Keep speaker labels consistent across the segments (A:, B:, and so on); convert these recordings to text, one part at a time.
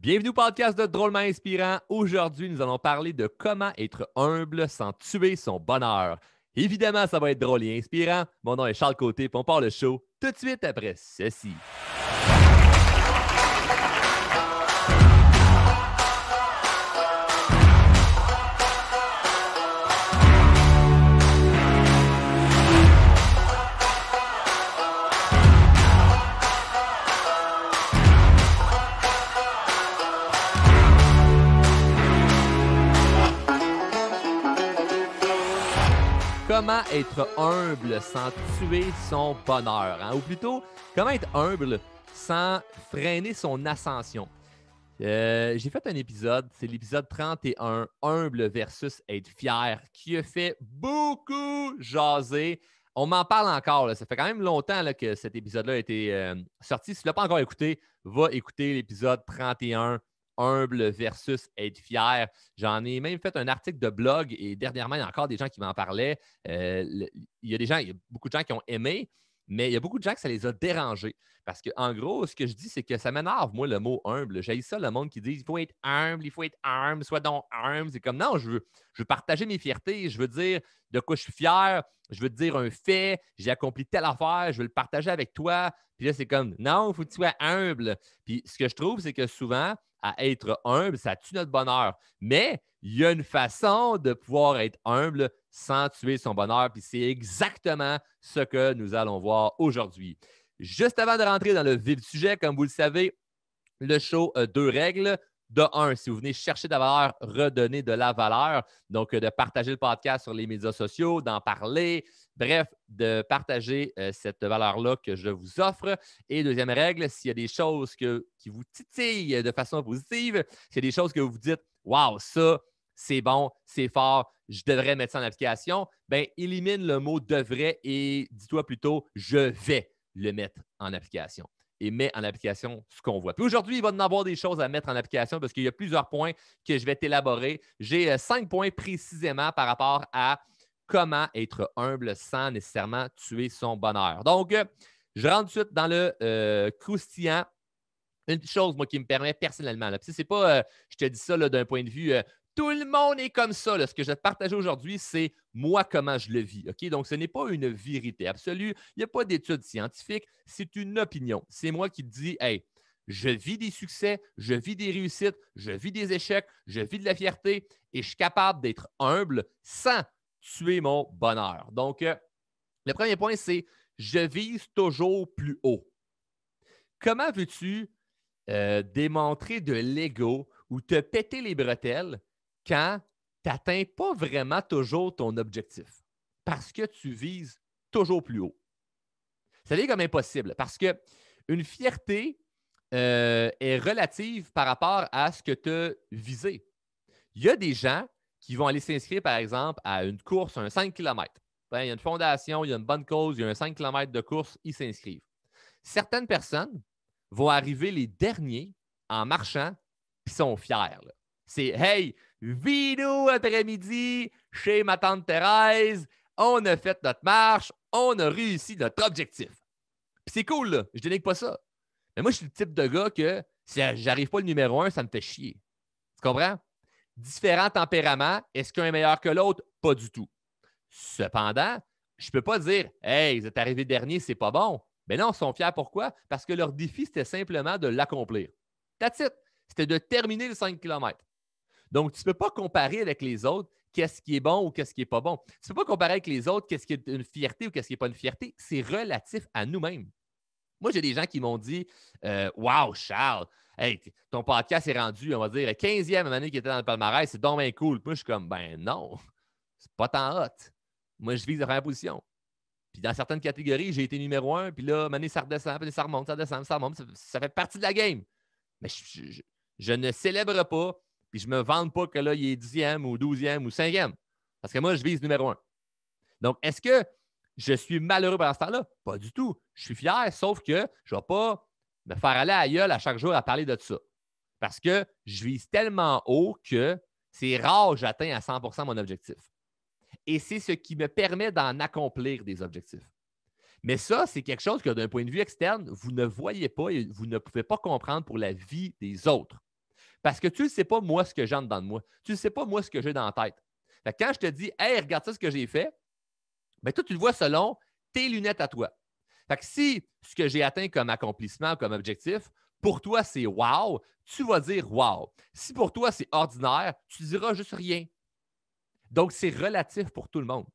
A: Bienvenue au podcast de Drôlement Inspirant. Aujourd'hui, nous allons parler de comment être humble sans tuer son bonheur. Évidemment, ça va être drôle et inspirant. Mon nom est Charles Côté, puis on part le show tout de suite après ceci. Comment être humble sans tuer son bonheur, hein? Ou plutôt, comment être humble sans freiner son ascension. J'ai fait un épisode, c'est l'épisode 31, humble versus être fier, qui a fait beaucoup jaser. On m'en parle encore, là. Ça fait quand même longtemps là, que cet épisode-là a été sorti. Si tu ne l'as pas encore écouté, va écouter l'épisode 31, humble versus être fier. J'en ai même fait un article de blog et dernièrement, il y a encore des gens qui m'en parlaient. Il y a beaucoup de gens qui ont aimé, mais il y a beaucoup de gens que ça les a dérangés. Parce qu'en gros, ce que je dis, c'est que ça m'énerve, moi, le mot humble. J'haïs ça, le monde qui dit il faut être humble, sois donc humble. C'est comme non, je veux partager mes fiertés. Je veux dire de quoi je suis fier. Je veux te dire un fait. J'ai accompli telle affaire. Je veux le partager avec toi. Puis là, c'est comme non, il faut que tu sois humble. Puis ce que je trouve, c'est que souvent, à être humble, ça tue notre bonheur. Mais il y a une façon de pouvoir être humble sans tuer son bonheur. Puis c'est exactement ce que nous allons voir aujourd'hui. Juste avant de rentrer dans le vif du sujet, comme vous le savez, le show a deux règles. De un, si vous venez chercher de la valeur, redonnez de la valeur. Donc, de partager le podcast sur les médias sociaux, d'en parler. Bref, de partager cette valeur-là que je vous offre. Et deuxième règle, s'il y a des choses qui vous titillent de façon positive, s'il y a des choses que vous vous dites « Wow, ça, c'est bon, c'est fort, je devrais mettre ça en application », bien, élimine le mot « devrait » et dis-toi plutôt « je vais le mettre en application » et met en application ce qu'on voit. Puis aujourd'hui, il va y en avoir des choses à mettre en application parce qu'il y a plusieurs points que je vais t'élaborer. J'ai 5 points précisément par rapport à comment être humble sans nécessairement tuer son bonheur. Donc, je rentre tout de suite dans le croustillant. Une chose, moi, qui me permet personnellement, là, puis c'est pas, je te dis ça là, d'un point de vue, tout le monde est comme ça. Là. Ce que je vais te partager aujourd'hui, c'est moi, comment je le vis. OK? Donc, ce n'est pas une vérité absolue. Il n'y a pas d'études scientifiques. C'est une opinion. C'est moi qui te dis, hey, je vis des succès, je vis des réussites, je vis des échecs, je vis de la fierté et je suis capable d'être humble sans tuer mon bonheur. Donc, le premier point, c'est je vise toujours plus haut. Comment veux-tu démontrer de l'ego ou te péter les bretelles quand tu n'atteins pas vraiment toujours ton objectif parce que tu vises toujours plus haut. Ça devient comme impossible parce qu'une fierté est relative par rapport à ce que tu as visé. Il y a des gens qui vont aller s'inscrire, par exemple, à une course, un 5 km. Il y a une fondation, il y a une bonne cause, il y a un 5 km de course, ils s'inscrivent. Certaines personnes vont arriver les derniers en marchant puis sont fiers. Là. C'est « Hey, vino après-midi chez ma tante Thérèse, on a fait notre marche, on a réussi notre objectif. » Puis c'est cool, là. Je ne dénigre pas ça. Mais moi, je suis le type de gars que si j'arrive pas le numéro 1, ça me fait chier. Tu comprends? Différents tempéraments, est-ce qu'un est meilleur que l'autre? Pas du tout. Cependant, je ne peux pas dire « Hey, vous êtes arrivé dernier, c'est pas bon. » Mais non, ils sont fiers. Pourquoi? Parce que leur défi, c'était simplement de l'accomplir. That's it. C'était de terminer le 5 km. Donc, tu ne peux pas comparer avec les autres qu'est-ce qui est bon ou qu'est-ce qui n'est pas bon. Tu ne peux pas comparer avec les autres qu'est-ce qui est une fierté ou qu'est-ce qui n'est pas une fierté. C'est relatif à nous-mêmes. Moi, j'ai des gens qui m'ont dit Wow, Charles, hey, ton podcast est rendu, on va dire, 15e année qu'il était dans le palmarès, c'est donc bien cool. Puis moi, je suis comme Ben non, c'est pas tant hot. Moi, je vise la première position. Puis dans certaines catégories, j'ai été numéro 1, puis là, année, ça redescend, puis ça remonte, ça descend, ça remonte. Ça fait partie de la game. Mais je ne célèbre pas, puis je ne me vante pas que là, il est 10e ou 12e ou 5e. Parce que moi, je vise numéro 1. Donc, est-ce que je suis malheureux pendant ce temps-là? Pas du tout. Je suis fier, sauf que je ne vais pas me faire aller à la gueule à chaque jour à parler de ça. Parce que je vise tellement haut que c'est rare que j'atteins à 100% mon objectif. Et c'est ce qui me permet d'en accomplir des objectifs. Mais ça, c'est quelque chose que d'un point de vue externe, vous ne voyez pas et vous ne pouvez pas comprendre pour la vie des autres. Parce que tu ne sais pas, moi, ce que j'ai en dedans de moi. Tu ne sais pas, moi, ce que j'ai dans la tête. Fait que quand je te dis, hey, regarde ça, ce que j'ai fait, bien, toi, tu le vois selon tes lunettes à toi. Fait que si ce que j'ai atteint comme accomplissement, comme objectif, pour toi, c'est wow, tu vas dire wow. Si pour toi, c'est ordinaire, tu diras juste rien. Donc, c'est relatif pour tout le monde.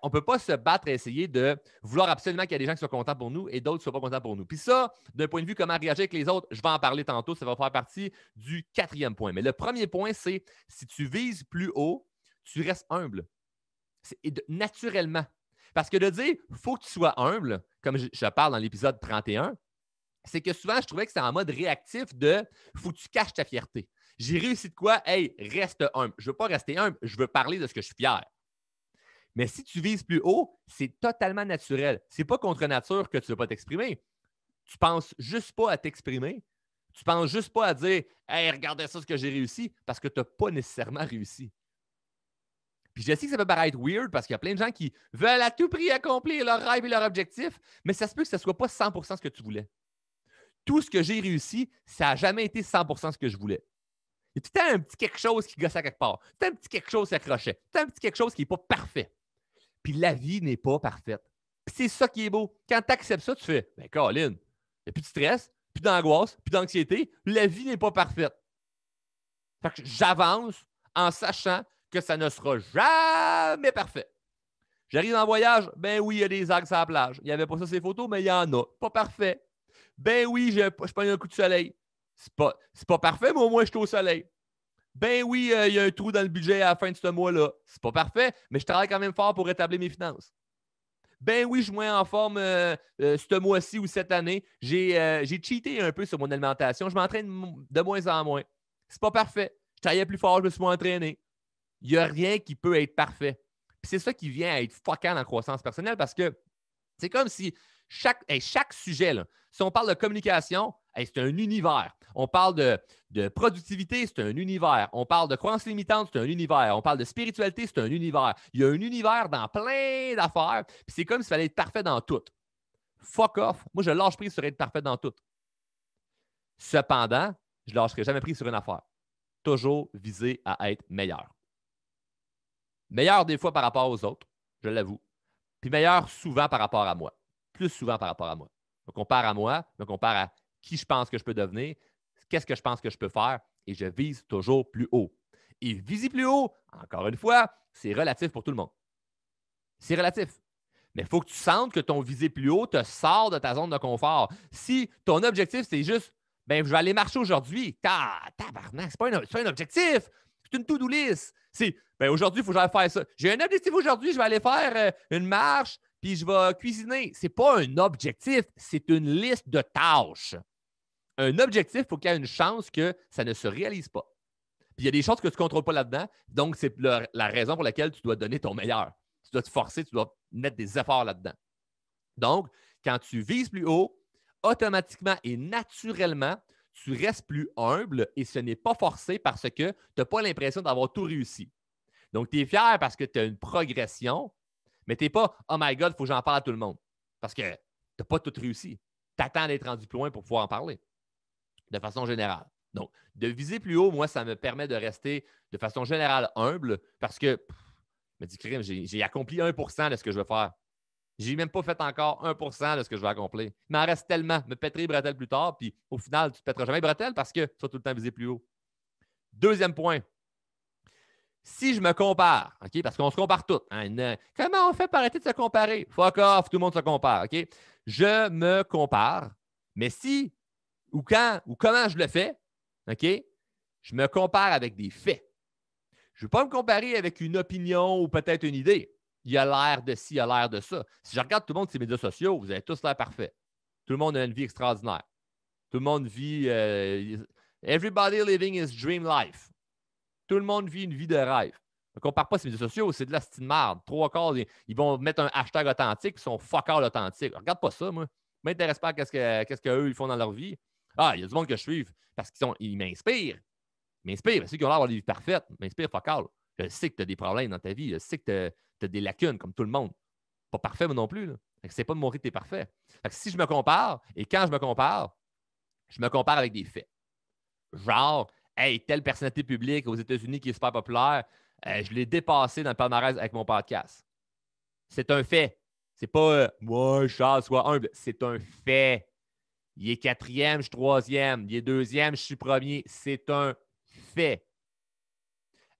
A: On ne peut pas se battre et essayer de vouloir absolument qu'il y ait des gens qui soient contents pour nous et d'autres qui ne soient pas contents pour nous. Puis ça, d'un point de vue comment réagir avec les autres, je vais en parler tantôt, ça va faire partie du 4e point. Mais le premier point, c'est si tu vises plus haut, tu restes humble. Naturellement. Parce que de dire il faut que tu sois humble, comme je parle dans l'épisode 31, c'est que souvent, je trouvais que c'était en mode réactif de faut que tu caches ta fierté. J'ai réussi de quoi? Hey, reste humble. Je ne veux pas rester humble, je veux parler de ce que je suis fier. Mais si tu vises plus haut, c'est totalement naturel. Ce n'est pas contre nature que tu ne veux pas t'exprimer. Tu ne penses juste pas à t'exprimer. Tu ne penses juste pas à dire hey, regardez ça, ce que j'ai réussi, parce que tu n'as pas nécessairement réussi. Puis je sais que ça peut paraître weird parce qu'il y a plein de gens qui veulent à tout prix accomplir leur rêve et leur objectif, mais ça se peut que ce ne soit pas 100% ce que tu voulais. Tout ce que j'ai réussi, ça n'a jamais été 100% ce que je voulais. Il y a tout le temps un petit quelque chose qui gossait quelque part. Tout un petit quelque chose qui accrochait. Tout un petit quelque chose qui n'est pas parfait. Puis la vie n'est pas parfaite. Puis c'est ça qui est beau. Quand tu acceptes ça, tu fais ben Colin, il n'y a plus de stress, plus d'angoisse, plus d'anxiété. La vie n'est pas parfaite. Fait que j'avance en sachant que ça ne sera jamais parfait. J'arrive en voyage, ben oui, il y a des algues sur la plage. Il n'y avait pas ça ces photos, mais il y en a. Pas parfait. Ben oui, je prends un coup de soleil. C'est pas parfait, mais au moins je suis au soleil. Ben oui, il y a un trou dans le budget à la fin de ce mois-là. C'est pas parfait, mais je travaille quand même fort pour rétablir mes finances. Ben oui, je suis moins en forme ce mois-ci ou cette année. J'ai cheaté un peu sur mon alimentation. Je m'entraîne de moins en moins. C'est pas parfait. Je travaillais plus fort, je me suis moins entraîné. Il n'y a rien qui peut être parfait. Puis c'est ça qui vient à être fuckant dans la croissance personnelle parce que c'est comme si chaque sujet, là, si on parle de communication, c'est un univers. On parle de productivité, c'est un univers. On parle de croyances limitantes, c'est un univers. On parle de spiritualité, c'est un univers. Il y a un univers dans plein d'affaires. Puis c'est comme s'il fallait être parfait dans tout. Fuck off. Moi, je lâche prise sur être parfait dans tout. Cependant, je ne lâcherai jamais prise sur une affaire. Toujours viser à être meilleur. Meilleur des fois par rapport aux autres, je l'avoue. Puis meilleur souvent par rapport à moi. Plus souvent par rapport à moi. Je me compare à moi, je me compare à qui je pense que je peux devenir, qu'est-ce que je pense que je peux faire, et je vise toujours plus haut. Et viser plus haut, encore une fois, c'est relatif pour tout le monde. C'est relatif. Mais il faut que tu sentes que ton visé plus haut te sort de ta zone de confort. Si ton objectif, c'est juste, ben, je vais aller marcher aujourd'hui, tabarnak, c'est pas un objectif, c'est une to-do list. C'est, ben, aujourd'hui, il faut que j'aille faire ça. J'ai un objectif aujourd'hui, je vais aller faire une marche, puis je vais cuisiner. C'est pas un objectif, c'est une liste de tâches. Un objectif, il faut qu'il y ait une chance que ça ne se réalise pas. Puis il y a des choses que tu ne contrôles pas là-dedans, donc c'est la raison pour laquelle tu dois donner ton meilleur. Tu dois te forcer, tu dois mettre des efforts là-dedans. Donc, quand tu vises plus haut, automatiquement et naturellement, tu restes plus humble et ce n'est pas forcé parce que tu n'as pas l'impression d'avoir tout réussi. Donc, tu es fier parce que tu as une progression, mais tu n'es pas « Oh my God, il faut que j'en parle à tout le monde » parce que tu n'as pas tout réussi. Tu attends d'être rendu plus loin pour pouvoir en parler de façon générale. Donc, de viser plus haut, moi, ça me permet de rester de façon générale humble parce que, je me dis, crime, j'ai accompli 1% de ce que je veux faire. Je n'ai même pas fait encore 1% de ce que je veux accomplir. Il m'en reste tellement. Me pèterai les bretelles plus tard, puis au final, tu ne te pèteras jamais les bretelles parce que tu vas tout le temps viser plus haut. Deuxième point. Si je me compare, OK, parce qu'on se compare tous. Hein, comment on fait pour arrêter de se comparer? Fuck off, tout le monde se compare, OK? Je me compare, mais si ou quand ou comment je le fais, OK? Je me compare avec des faits. Je ne veux pas me comparer avec une opinion ou peut-être une idée. Il a l'air de ci, il a l'air de ça. Si je regarde tout le monde sur les médias sociaux, vous avez tous l'air parfait. Tout le monde a une vie extraordinaire. Tout le monde vit. Everybody living his dream life. Tout le monde vit une vie de rêve. Ne compare pas sur les médias sociaux, c'est de la style marde. 3/4, ils vont mettre un hashtag authentique, ils sont fuck all authentiques. Regarde pas ça, moi. Ne m'intéresse pas à qu'est-ce qu'eux ils font dans leur vie. Ah, il y a du monde que je suis parce qu'ils m'inspirent. Ils m'inspirent. Ceux qui ont l'air d'avoir des vies parfaites m'inspirent fuck all. Je sais que tu as des problèmes dans ta vie. Je sais que tu as des lacunes comme tout le monde. Pas parfait, moi non plus. C'est pas de montrer que tu es parfait. Fait que si je me compare, et quand je me compare avec des faits. Genre, hey, telle personnalité publique aux États-Unis qui est super populaire, je l'ai dépassé dans le palmarès avec mon podcast. C'est un fait. C'est pas moi, Charles, sois humble. C'est un fait. Il est quatrième, je suis troisième. Il est deuxième, je suis premier. C'est un fait.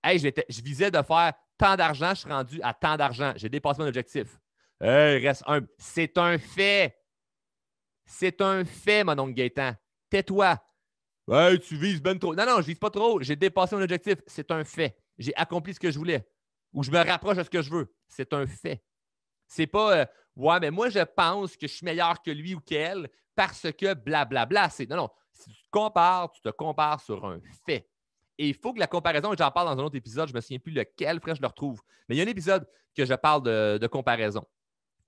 A: Hey, je visais de faire tant d'argent, je suis rendu à tant d'argent. J'ai dépassé mon objectif. Hey, reste humble. C'est un fait. C'est un fait, mon oncle Gaétan. Tais-toi. Hey, tu vises ben trop. Non, non, je vise pas trop. J'ai dépassé mon objectif. C'est un fait. J'ai accompli ce que je voulais. Ou je me rapproche de ce que je veux. C'est un fait. C'est pas ouais, mais moi, je pense que je suis meilleur que lui ou qu'elle parce que blablabla. Non, non. Si tu te compares sur un fait. Et il faut que la comparaison, et j'en parle dans un autre épisode, je ne me souviens plus lequel, frère, je le retrouve. Mais il y a un épisode que je parle de comparaison.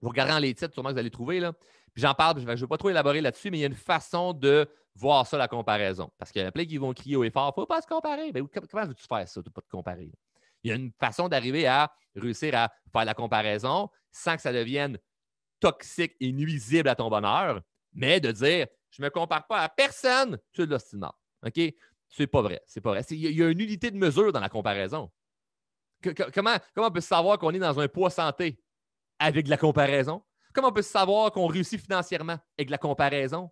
A: Vous regardez dans les titres, sûrement que vous allez trouver. Là. Puis j'en parle, je ne vais pas trop élaborer là-dessus, mais il y a une façon de voir ça, la comparaison. Parce qu'il y en a plein qui vont crier haut et fort, il ne faut pas se comparer. Ben, comment veux-tu faire ça, de ne pas te comparer? Il y a une façon d'arriver à réussir à faire la comparaison sans que ça devienne toxique et nuisible à ton bonheur, mais de dire je ne me compare pas à personne, c'est de l'ostinement. OK? C'est pas vrai. C'est pas vrai. Il y a une unité de mesure dans la comparaison. Comment on peut savoir qu'on est dans un poids santé avec de la comparaison? Comment on peut savoir qu'on réussit financièrement avec de la comparaison?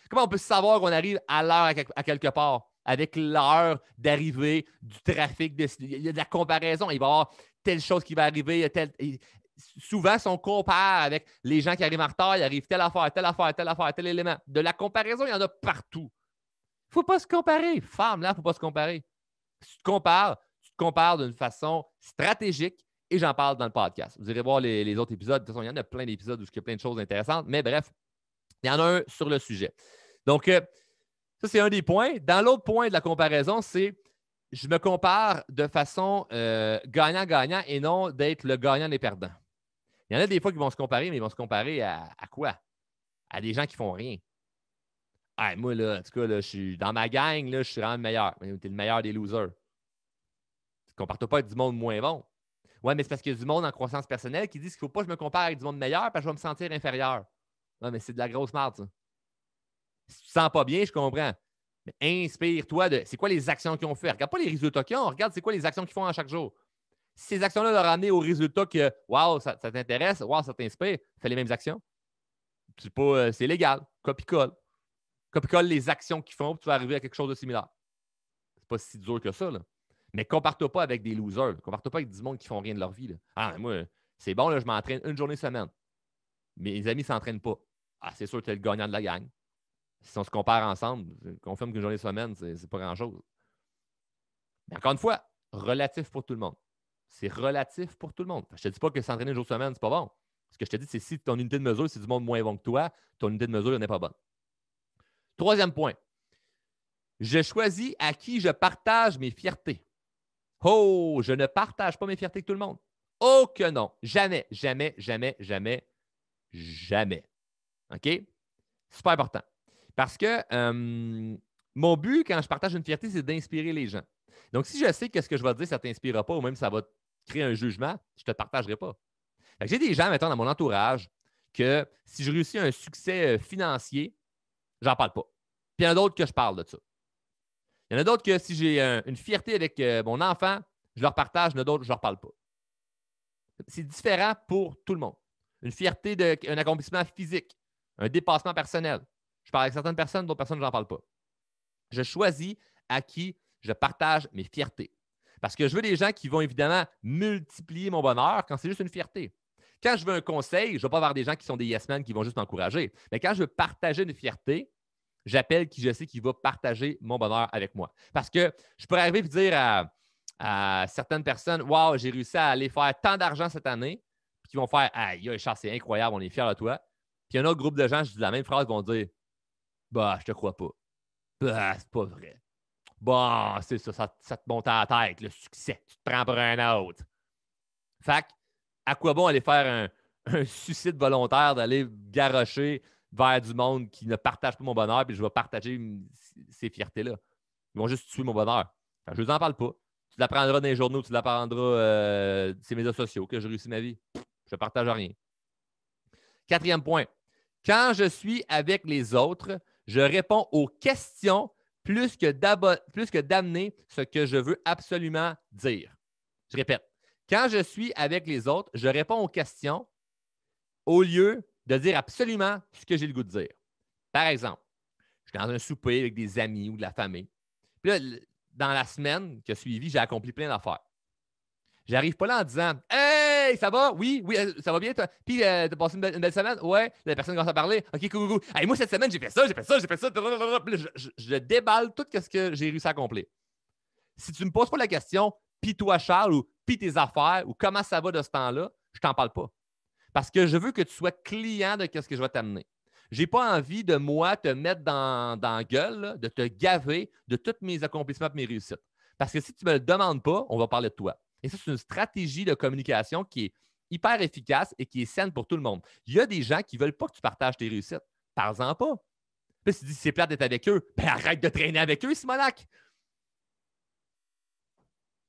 A: Comment on peut savoir qu'on arrive à l'heure à quelque part avec l'heure d'arrivée du trafic? Il y a de la comparaison. Il va y avoir telle chose qui va arriver. Souvent, si on compare avec les gens qui arrivent en retard, il arrive telle affaire, telle affaire, telle affaire, tel élément. De la comparaison, il y en a partout. Il ne faut pas se comparer. Femme, là, il ne faut pas se comparer. Si tu te compares d'une façon stratégique et j'en parle dans le podcast. Vous irez voir les autres épisodes. De toute façon, il y en a plein d'épisodes où il y a plein de choses intéressantes. Mais bref, il y en a un sur le sujet. Donc, ça, c'est un des points. Dans l'autre point de la comparaison, c'est je me compare de façon gagnant-gagnant et non d'être le gagnant des perdants. Il y en a des fois qui vont se comparer, mais ils vont se comparer à quoi? À des gens qui font rien. Ah, moi, là, en tout cas, là, je suis dans ma gang, là, je suis vraiment le meilleur. Tu es le meilleur des losers. Tu ne compares pas avec du monde moins bon. Ouais, mais c'est parce qu'il y a du monde en croissance personnelle qui disent qu'il ne faut pas que je me compare avec du monde meilleur parce que je vais me sentir inférieur. Ouais, mais c'est de la grosse merde, ça. Si tu ne te sens pas bien, je comprends. Mais inspire-toi de c'est quoi les actions qu'ils ont fait. Regarde pas les résultats qu'ils ont, regarde c'est quoi les actions qu'ils font à chaque jour. Si ces actions-là leur amené au résultat que wow, ça t'intéresse, wow, ça t'inspire, fais les mêmes actions. C'est légal. Copie-colle. Copie-colle les actions qu'ils font, puis tu vas arriver à quelque chose de similaire. C'est pas si dur que ça, là. Mais compare-toi pas avec des losers. Compare-toi pas avec du monde qui font rien de leur vie. Là. Ah, moi, c'est bon, là, je m'entraîne une journée semaine. Mes amis ne s'entraînent pas. Ah, c'est sûr que tu es le gagnant de la gang. Si on se compare ensemble, je confirme qu'une journée semaine, c'est pas grand-chose. Mais encore une fois, relatif pour tout le monde. C'est relatif pour tout le monde. Je ne te dis pas que s'entraîner un jour semaine, c'est pas bon. Ce que je te dis, c'est si ton unité de mesure, c'est du monde moins bon que toi, ton unité de mesure n'est pas bonne. Troisième point. Je choisis à qui je partage mes fiertés. Oh, je ne partage pas mes fiertés avec tout le monde. Oh que non. Jamais, jamais, jamais, jamais, jamais. OK? Super important. Parce que mon but, quand je partage une fierté, c'est d'inspirer les gens. Donc, si je sais que ce que je vais te dire, ça ne t'inspirera pas ou même ça va créer un jugement, je ne te partagerai pas. J'ai des gens, mettons, dans mon entourage, que si je réussis un succès financier, j'en parle pas. Puis il y en a d'autres que je parle de ça. Il y en a d'autres que si j'ai une fierté avec mon enfant, je leur partage, il y en a d'autres, je ne leur parle pas. C'est différent pour tout le monde. Une fierté d'un accomplissement physique, un dépassement personnel. Je parle avec certaines personnes, d'autres personnes, je n'en parle pas. Je choisis à qui je partage mes fiertés. Parce que je veux des gens qui vont évidemment multiplier mon bonheur quand c'est juste une fierté. Quand je veux un conseil, je ne vais pas avoir des gens qui sont des yes-men qui vont juste m'encourager. Mais quand je veux partager une fierté, j'appelle qui je sais qui va partager mon bonheur avec moi. Parce que je pourrais arriver et dire à certaines personnes, wow, j'ai réussi à aller faire tant d'argent cette année, puis qui vont faire, aïe, Charles, c'est incroyable, on est fiers de toi. Puis il y a un autre groupe de gens, je dis la même phrase, vont dire, bah, je te crois pas. Bah, c'est pas vrai. Bon, c'est ça, ça te monte à la tête, le succès. Tu te prends pour un autre. Fait à quoi bon aller faire un suicide volontaire, d'aller garrocher vers du monde qui ne partage pas mon bonheur, puis je vais partager ces fiertés-là. Ils vont juste tuer mon bonheur. Fait, je ne vous en parle pas. Tu l'apprendras dans les journaux, tu l'apprendras sur les médias sociaux que j'ai réussi ma vie. Je ne partage rien. Quatrième point. Quand je suis avec les autres, je réponds aux questions plus que d'amener ce que je veux absolument dire. Je répète, quand je suis avec les autres, je réponds aux questions au lieu de dire absolument ce que j'ai le goût de dire. Par exemple, je suis dans un souper avec des amis ou de la famille. Puis là, dans la semaine qui a suivi, j'ai accompli plein d'affaires. J'arrive pas là en disant Hey, ça va? Oui, oui, ça va bien, toi? Puis, t'as passé une belle semaine? Ouais. La personne commence à parler. OK, cool, cool. Hey, moi, cette semaine, j'ai fait ça, j'ai fait ça, j'ai fait ça. Puis là, je déballe tout ce que j'ai réussi à accomplir. Si tu ne me poses pas la question, puis toi, Charles, ou puis tes affaires, ou comment ça va de ce temps-là, je t'en parle pas. Parce que je veux que tu sois client de ce que je vais t'amener. Je n'ai pas envie de, moi, te mettre dans la gueule, là, de te gaver de tous mes accomplissements et mes réussites. Parce que si tu ne me le demandes pas, on va parler de toi. Et ça, c'est une stratégie de communication qui est hyper efficace et qui est saine pour tout le monde. Il y a des gens qui ne veulent pas que tu partages tes réussites. Parle-en pas. Puis si tu dis c'est plate d'être avec eux, ben arrête de traîner avec eux, Simonac.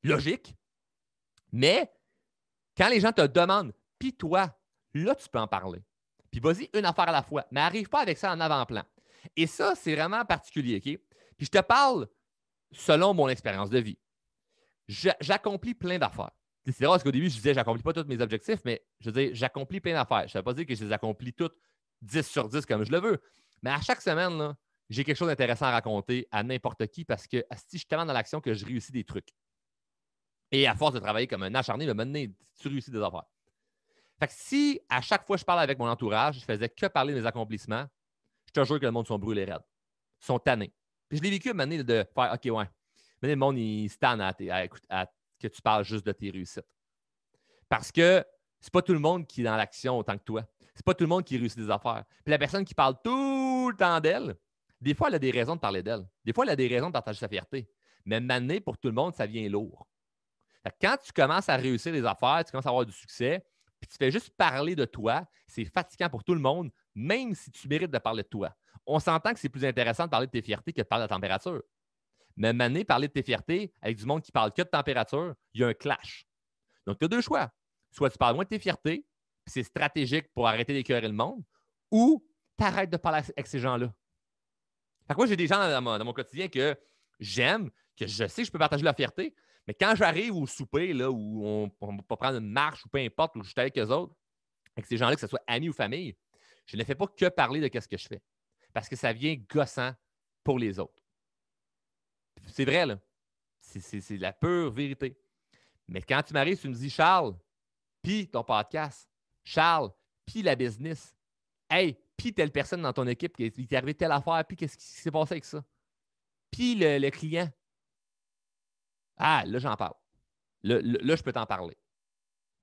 A: Logique. Mais quand les gens te demandent, puis toi, là, tu peux en parler. Puis vas-y une affaire à la fois, mais arrive pas avec ça en avant-plan. Et ça, c'est vraiment particulier, OK? Puis je te parle selon mon expérience de vie. J'accomplis plein d'affaires. C'est drôle parce qu'au début, je disais j'accomplis pas tous mes objectifs, mais je veux dire, j'accomplis plein d'affaires. Je ne veux pas dire que je les accomplis toutes 10 sur 10 comme je le veux. Mais à chaque semaine, là, j'ai quelque chose d'intéressant à raconter à n'importe qui parce que si je suis tellement dans l'action que je réussis des trucs. Et à force de travailler comme un acharné, maintenant, tu réussis des affaires. Fait que si à chaque fois que je parle avec mon entourage, je faisais que parler de mes accomplissements, je te jure que le monde sont brûlés raides. Ils sont tannés. Puis je l'ai vécu à un moment donné de faire OK, ouais. Mais le monde, il se tanne à que tu parles juste de tes réussites. Parce que c'est pas tout le monde qui est dans l'action autant que toi. C'est pas tout le monde qui réussit des affaires. Puis la personne qui parle tout le temps d'elle, des fois, elle a des raisons de parler d'elle. Des fois, elle a des raisons de partager sa fierté. Mais maintenant, pour tout le monde, ça vient lourd. Quand tu commences à réussir les affaires, tu commences à avoir du succès, puis tu fais juste parler de toi, c'est fatigant pour tout le monde, même si tu mérites de parler de toi. On s'entend que c'est plus intéressant de parler de tes fiertés que de parler de la température. Mais maintenant, parler de tes fiertés avec du monde qui parle que de température, il y a un clash. Donc, tu as deux choix. Soit tu parles moins de tes fiertés, puis c'est stratégique pour arrêter d'écœurer le monde, ou tu arrêtes de parler avec ces gens-là. Fait que moi, j'ai des gens dans mon quotidien que j'aime, que je sais que je peux partager leur fierté, mais quand j'arrive au souper, là, où on va prendre une marche ou peu importe, où je suis avec eux autres, avec ces gens-là, que ce soit amis ou famille, je ne fais pas que parler de ce que je fais. Parce que ça vient gossant pour les autres. C'est vrai, là. C'est la pure vérité. Mais quand tu m'arrives, tu me dis, Charles, puis ton podcast, Charles, puis la business, hey, puis telle personne dans ton équipe, il t'est arrivé telle affaire, puis qu'est-ce qui s'est passé avec ça? Puis le client. Ah, là, j'en parle. Là, je peux t'en parler.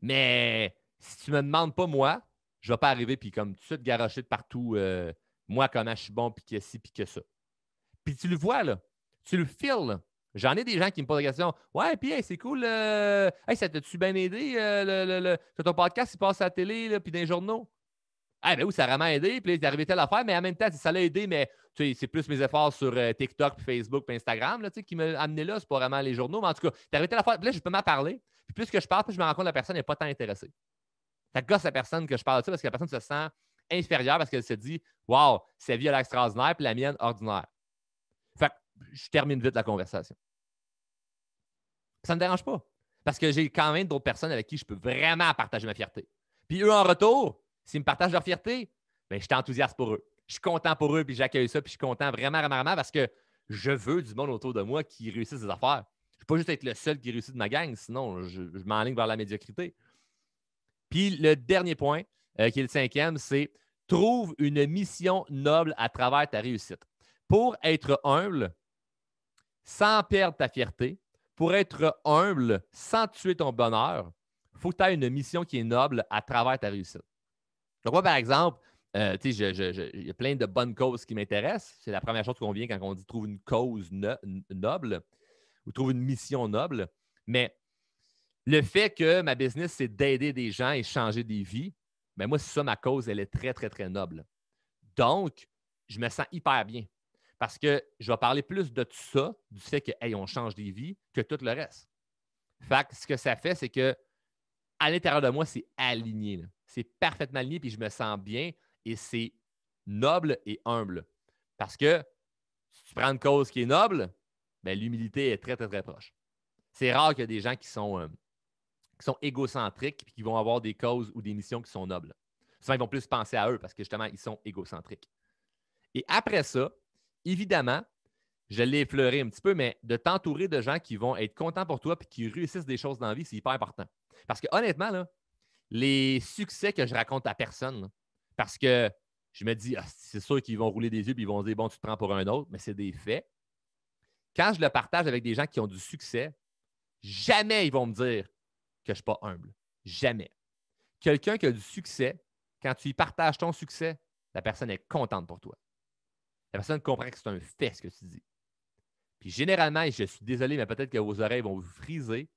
A: Mais si tu ne me demandes pas, moi, je ne vais pas arriver puis comme tout de suite garocher de partout, moi, comment je suis bon, puis que ci, puis que ça. Puis tu le vois, là. Tu le files, là. J'en ai des gens qui me posent la question. Ouais, puis hey, c'est cool. Hey, ça t'a-tu bien aidé? Ton podcast, il passe à la télé, là, puis dans les journaux. Ah, ben oui, ça a vraiment aidé. Puis là, il est arrivé telle affaire, mais en même temps, ça l'a aidé, mais tu sais, c'est plus mes efforts sur TikTok, puis Facebook, puis Instagram là, qui m'ont amené là. C'est pas vraiment les journaux. Mais en tout cas, t'es arrivé telle affaire. Puis là, je peux m'en parler. Puis plus que je parle, plus je me rends compte que la personne n'est pas tant intéressée. Ça gosse la personne que je parle de ça parce que la personne se sent inférieure parce qu'elle se dit waouh, sa vie a l'air extraordinaire, puis la mienne ordinaire. Fait que je termine vite la conversation. Ça ne me dérange pas. Parce que j'ai quand même d'autres personnes avec qui je peux vraiment partager ma fierté. Puis eux, en retour, s'ils me partagent leur fierté, bien, je suis enthousiaste pour eux. Je suis content pour eux, puis j'accueille ça, puis je suis content vraiment, vraiment, vraiment parce que je veux du monde autour de moi qui réussisse des affaires. Je ne veux pas juste être le seul qui réussit de ma gang, sinon je m'enligne vers la médiocrité. Puis le dernier point, qui est le cinquième, c'est trouve une mission noble à travers ta réussite. Pour être humble, sans perdre ta fierté, pour être humble sans tuer ton bonheur, il faut que tu aies une mission qui est noble à travers ta réussite. Donc, moi, par exemple, il y a plein de bonnes causes qui m'intéressent. C'est la première chose qu'on vient quand on dit trouve une cause noble ou trouve une mission noble. Mais le fait que ma business, c'est d'aider des gens et changer des vies, bien moi, c'est ça, ma cause, elle est très, très, très noble. Donc, je me sens hyper bien. Parce que je vais parler plus de tout ça, du fait que, hey, on change des vies, que tout le reste. Fait que ce que ça fait, c'est que à l'intérieur de moi, c'est aligné. Là. C'est parfaitement aligné, puis je me sens bien et c'est noble et humble. Parce que Si tu prends une cause qui est noble, ben, l'humilité est très, très, très proche. C'est rare qu'il y ait des gens qui sont égocentriques et qui vont avoir des causes ou des missions qui sont nobles. Souvent, ils vont plus penser à eux parce que justement, ils sont égocentriques. Et après ça, évidemment, je l'ai effleuré un petit peu, mais de t'entourer de gens qui vont être contents pour toi et qui réussissent des choses dans la vie, c'est hyper important. Parce que honnêtement, là, les succès que je raconte à personne, là, parce que je me dis, c'est sûr qu'ils vont rouler des yeux et ils vont se dire, bon, tu te prends pour un autre, mais c'est des faits. Quand je le partage avec des gens qui ont du succès, jamais ils vont me dire que je ne suis pas humble. Jamais. Quelqu'un qui a du succès, quand tu lui partages ton succès, la personne est contente pour toi. La personne comprend que c'est un fait ce que tu dis. Puis généralement, et je suis désolé, mais peut-être que vos oreilles vont vous friser,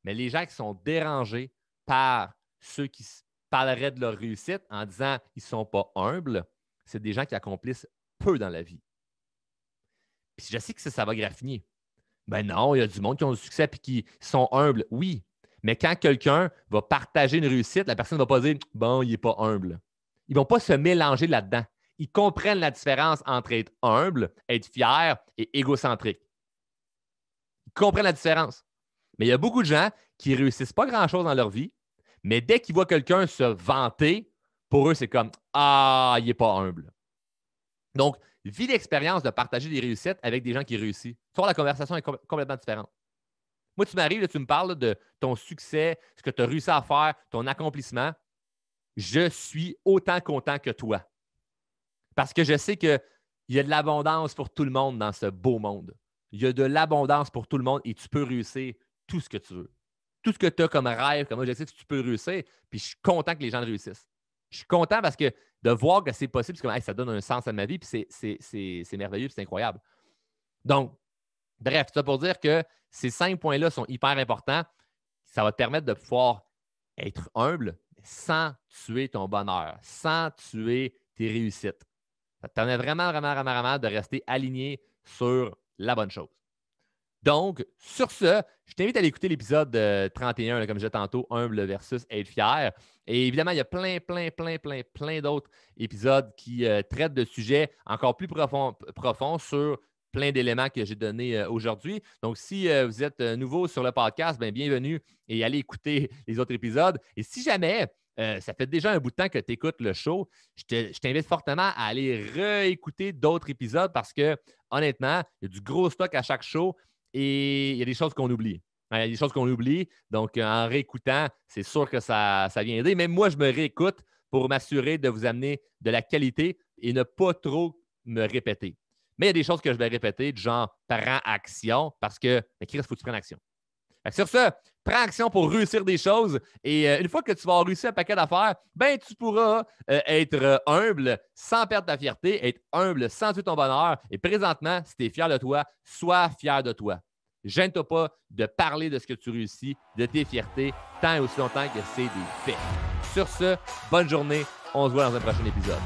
A: mais les gens qui sont dérangés par ceux qui parleraient de leur réussite en disant qu'ils ne sont pas humbles, c'est des gens qui accomplissent peu dans la vie. Puis je sais que ça va graffiner. Ben non, il y a du monde qui ont du succès et qui sont humbles. Oui, mais quand quelqu'un va partager une réussite, la personne ne va pas dire « bon, il n'est pas humble ». Ils ne vont pas se mélanger là-dedans. Ils comprennent la différence entre être humble, être fier et égocentrique. Ils comprennent la différence. Mais il y a beaucoup de gens qui ne réussissent pas grand-chose dans leur vie, mais dès qu'ils voient quelqu'un se vanter, pour eux, c'est comme « ah, il n'est pas humble ». Donc, vis l'expérience de partager des réussites avec des gens qui réussissent. Tu vois, la conversation est complètement différente. Moi, tu m'arrives, tu me parles de ton succès, ce que tu as réussi à faire, ton accomplissement. Je suis autant content que toi. Parce que je sais qu'il y a de l'abondance pour tout le monde dans ce beau monde. Il y a de l'abondance pour tout le monde et tu peux réussir tout ce que tu veux. Tout ce que tu as comme rêve, comme objectif, tu peux réussir. Puis je suis content que les gens le réussissent. Je suis content parce que de voir que c'est possible, c'est comme hey, ça donne un sens à ma vie, puis c'est merveilleux, puis c'est incroyable. Donc, bref, ça pour dire que ces 5 points-là sont hyper importants. Ça va te permettre de pouvoir être humble sans tuer ton bonheur, sans tuer tes réussites. Ça te permet vraiment, vraiment, vraiment, vraiment de rester aligné sur la bonne chose. Donc, sur ce, je t'invite à aller écouter l'épisode 31, là, comme je disais tantôt, humble versus être fier. Et évidemment, il y a plein d'autres épisodes qui traitent de sujets encore plus profonds sur plein d'éléments que j'ai donnés aujourd'hui. Donc, si vous êtes nouveau sur le podcast, bien, bienvenue et allez écouter les autres épisodes. Et si jamais ça fait déjà un bout de temps que tu écoutes le show, je t'invite fortement à aller réécouter d'autres épisodes parce que, honnêtement, il y a du gros stock à chaque show. Et il y a des choses qu'on oublie. Il y a des choses qu'on oublie. Donc, en réécoutant, c'est sûr que ça vient aider. Même moi, je me réécoute pour m'assurer de vous amener de la qualité et ne pas trop me répéter. Mais il y a des choses que je vais répéter, du genre prends action parce que, mais Chris, il faut que tu prennes action. Sur ce, prends action pour réussir des choses. Et une fois que tu vas avoir réussi un paquet d'affaires, ben tu pourras être humble sans perdre ta fierté, être humble sans tuer ton bonheur. Et présentement, si tu es fier de toi, sois fier de toi. Gêne-toi pas de parler de ce que tu réussis, de tes fiertés, tant et aussi longtemps que c'est des faits. Sur ce, bonne journée. On se voit dans un prochain épisode.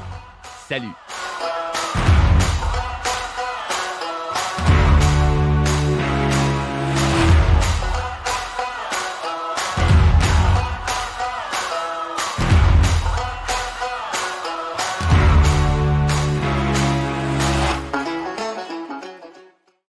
A: Salut!